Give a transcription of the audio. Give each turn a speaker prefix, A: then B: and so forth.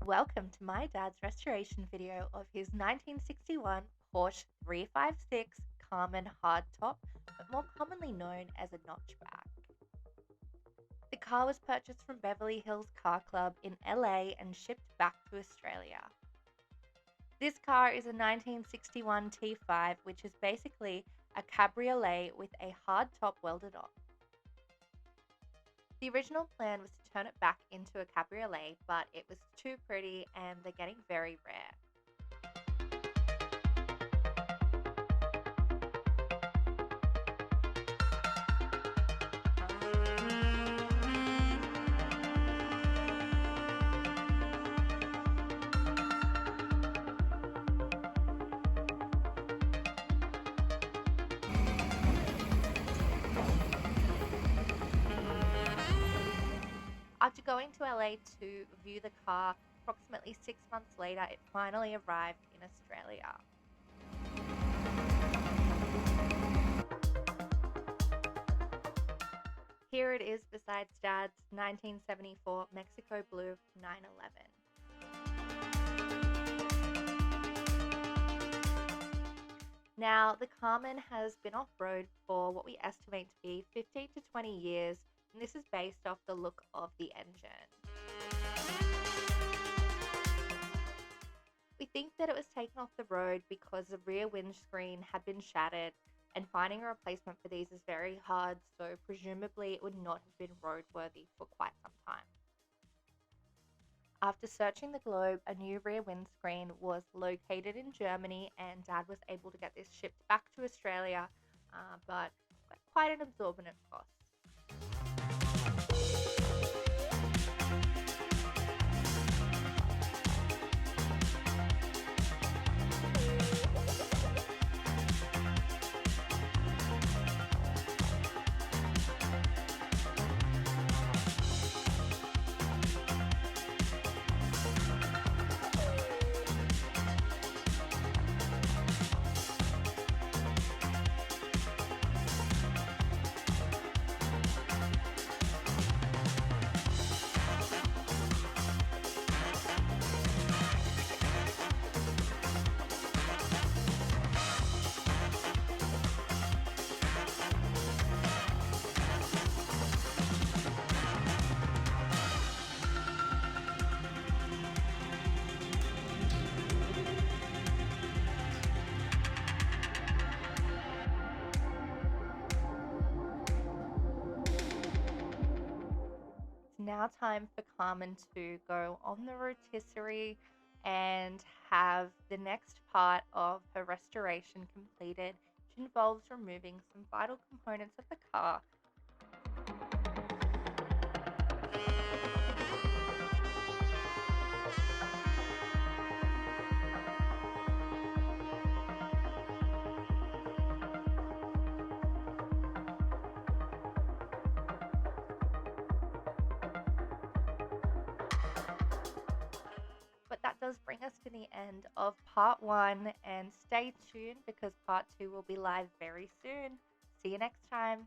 A: Welcome to my dad's restoration video of his 1961 Porsche 356 Karmann hardtop, but more commonly known as a Notchback. The car was purchased from Beverly Hills Car Club in LA and shipped back to Australia. This car is a 1961 T5, which is basically a cabriolet with a hardtop welded on. The original plan was to turn it back into a cabriolet, but it was too pretty and they're getting very rare. After going to LA to view the car, approximately 6 months later, it finally arrived in Australia. Here it is beside Dad's 1974 Mexico Blue 911. Now, the Karmann has been off-road for what we estimate to be 15 to 20 years, and this is based off the look of the engine. We think that it was taken off the road because the rear windscreen had been shattered, and finding a replacement for these is very hard, so presumably it would not have been roadworthy for quite some time. After searching the globe, a new rear windscreen was located in Germany, and Dad was able to get this shipped back to Australia, but at quite an exorbitant cost. Now time for Carmen to go on the rotisserie and have the next part of her restoration completed, which involves removing some vital components of the car. But that does bring us to the end of part one, and stay tuned because part two will be live very soon. See you next time.